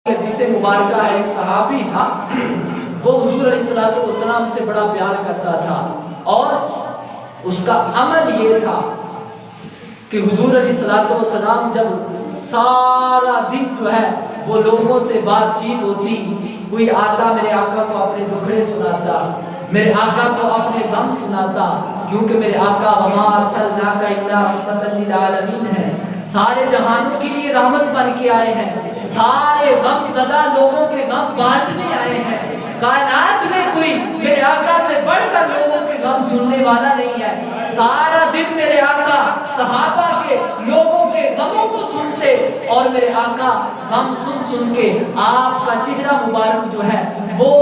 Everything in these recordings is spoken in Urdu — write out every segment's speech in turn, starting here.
حدیث مبارکہ ہے، ایک صحابی تھا، وہ حضور علیہ الصلوۃ والسلام سے بڑا پیار کرتا تھا اور اس کا عمل یہ تھا کہ حضور علیہ الصلوۃ والسلام جب سارا دن جو ہے وہ لوگوں سے بات چیت ہوتی، کوئی آتا میرے آقا کو اپنے دکھڑے سناتا، میرے آقا کو اپنے غم سناتا، کیونکہ میرے آقا وما ارسلناک الا رحمۃ للعالمین ہے، سارے جہانوں کے لیے رحمت بن کے آئے ہیں، سارے غم زدہ لوگوں کے غم بانٹنے آئے ہیں، کائنات میں کوئی میرے آقا سے بڑھ کر لوگوں کے غم سننے والا نہیں ہے۔ سارا دن میرے آقا صحابہ کے لوگوں کے غموں کو سنتے اور میرے آقا غم سن سن کے آپ کا چہرہ مبارک جو ہے وہ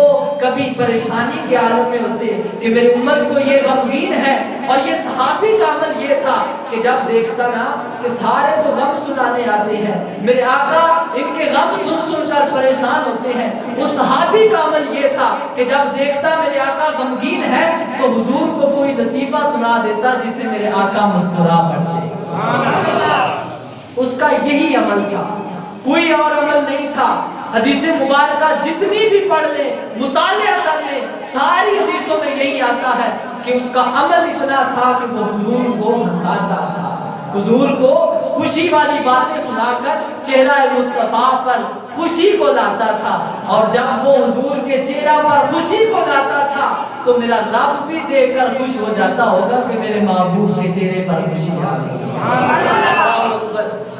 کبھی پریشانی کے عالم میں ہوتے کہ میری امت کو یہ غمگین ہے، اور یہ صحابی کا عمل یہ تھا کہ جب دیکھتا نا کہ سارے تو غم سنانے آتے ہیں، میرے آقا ان کے غم سن سن کر پریشان ہوتے ہیں، اس صحابی کا عمل یہ تھا کہ جب دیکھتا میرے آقا غمگین ہے تو حضور کو کوئی لطیفہ سنا دیتا جس سے میرے آقا مسکرا پڑتے۔ اس کا یہی عمل تھا، کوئی اور عمل نہیں تھا۔ حدیث مبارکہ جتنی بھی پڑھ لیں، مطالعہ کر لیں، ساری حدیثوں میں یہی آتا ہے کہ اس کا عمل اتنا تھا کہ وہ حضور کو ہنساتا تھا، حضور کو خوشی والی باتیں سنا کر چہرہ مصطفیٰ پر خوشی کو لاتا تھا، اور جب وہ حضور کے چہرہ پر خوشی کو لاتا تھا تو میرا رب بھی دیکھ کر خوش ہو جاتا ہوگا کہ میرے محبوب کے چہرے پر خوشی آ گئی۔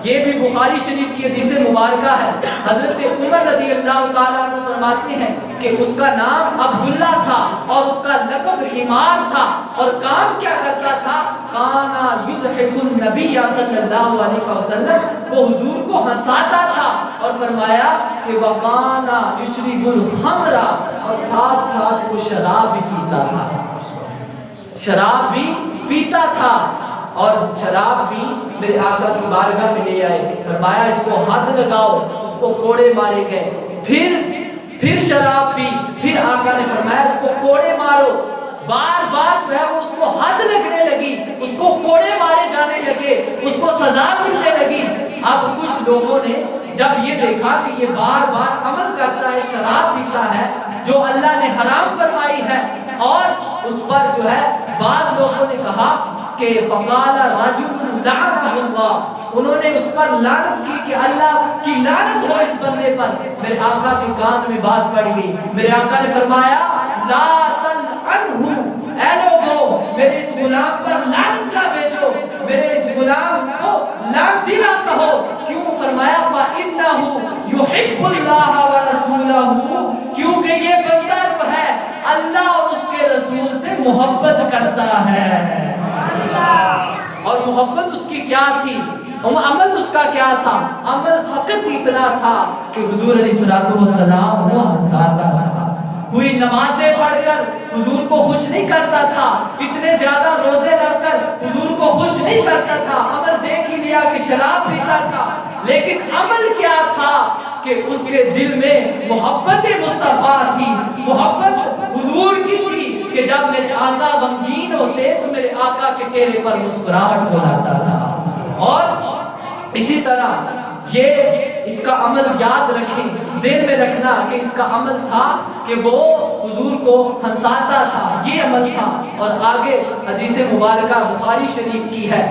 یہ بھی بخاری شریف کی حدیث مبارکہ ہے، حضرت عمر رضی اللہ تعالیٰ عنہ فرماتے ہیں کہ اس کا نام عبداللہ تھا اور اس کا لقب حمار تھا، اور کام کیا کرتا تھا؟ کانا یضحک النبی صلی اللہ علیہ وسلم، وہ حضور کو ہنساتا تھا، اور فرمایا کہ وکانا یشرب الخمر، اور ساتھ ساتھ وہ شراب بھی پیتا تھا، شراب بھی پیتا تھا، اور شراب بھی میرے آقا کی بارگاہ میں لے آئے، فرمایا اس کو حد لگاؤ، اس کو کوڑے مارے گئے، پھر شراب پی، پھر آقا نے فرمایا اس کو کوڑے مارو، بار بار جو ہے اس کو حد لگنے لگی، اس کو کوڑے مارے جانے لگے، اس کو سزا ملنے لگی۔ اب کچھ لوگوں نے جب یہ دیکھا کہ یہ بار بار عمل کرتا ہے، شراب پیتا ہے جو اللہ نے حرام فرمائی ہے، اور اس پر جو ہے بعض لوگوں نے کہا کہ فقال رجل لعنہ اللہ، انہوں نے اس پر لعنت کی کہ اللہ کی لعنت ہو اس بندے پر۔ میرے آقا کے کان میں بات پڑ گئی، میرے آقا نے فرمایا لا تلعنہ، اے لوگو میرے اس غلام پر لعنت نہ بھیجو، میرے اس غلام کو لعنتی نہ کہو، کیوں؟ فرمایا فإنہ یحب اللہ ورسولہ، کیونکہ یہ بندہ جو ہے اللہ اور اس کے رسول سے محبت کرتا ہے۔ اور محبت اس کی کیا تھی، عمل اس کا کیا تھا؟ عمل فقط اتنا تھا کہ حضور علیہ الصلوۃ والسلام وہ ہنساتا تھا، کوئی نمازیں پڑھ کر حضور کو خوش نہیں کرتا تھا، اتنے زیادہ روزے رکھ کر حضور کو خوش نہیں کرتا تھا، عمل دیکھ ہی لیا کہ شراب پیتا تھا، لیکن عمل کیا تھا کہ اس کے دل میں محبت مصطفیٰ تھی، محبت حضور کی تھی، کہ جب میرے آقا غمگین ہوتے تو میرے آقا کے چہرے پر مسکراہٹ ہو جاتا تھا۔ اور اسی طرح یہ اس کا عمل یاد رکھیں، ذہن میں رکھنا کہ اس کا عمل تھا کہ وہ حضور کو ہنساتا تھا، یہ عمل تھا۔ اور آگے حدیث مبارکہ بخاری شریف کی ہے،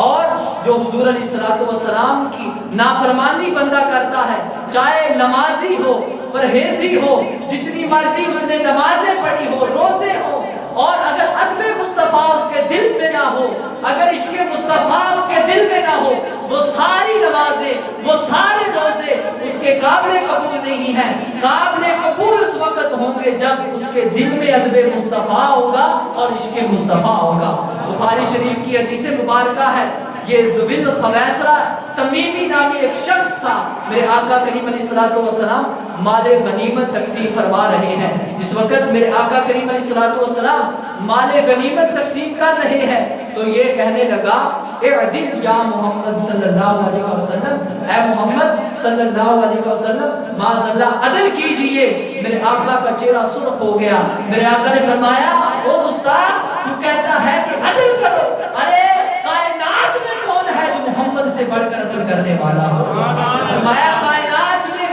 اور جو حضور علیہ الصلوۃ والسلام کی نافرمانی بندہ کرتا ہے، چاہے نمازی ہو، پرہیزی ہو، جتنی مرضی اس نے نمازیں پڑھی ہو، روزے ہو، اور اگر ادب مصطفیٰ اس کے دل میں نہ ہو، اگر عشق مصطفیٰ اس کے دل میں نہ ہو، وہ ساری نمازیں، وہ سارے روزے اس کے قابل قبول نہیں ہیں۔ قابل قبول اس وقت ہوں گے جب اس کے دل میں ادب مصطفیٰ ہوگا اور عشق مصطفیٰ ہوگا۔ بخاری شریف کی حدیث مبارکہ ہے، یہ ذوال خویسرہ تمیمی نامی ایک شخص تھا، میرے آقا کریم علیہ الصلوۃ والسلام مال غنیمت تقسیم فرما رہے ہیں، جس وقت میرے آقا کریم علیہ الصلوۃ والسلام مال غنیمت تقسیم کر رہے ہیں تو یہ کہنے لگا اعدل یا محمد صلی اللہ علیہ وسلم، اے محمد صلی اللہ علیہ وسلم معاذ اللہ عدل کیجئے۔ میرے آقا کا چہرہ سرخ ہو گیا، میرے آقا نے فرمایا او استاد تو کہتا ہے کہ عدل کرو، ارے کائنات میں کون ہے جو محمد سے بڑھ کر عدل کرنے والا ہو؟ فرمایا کائنات میں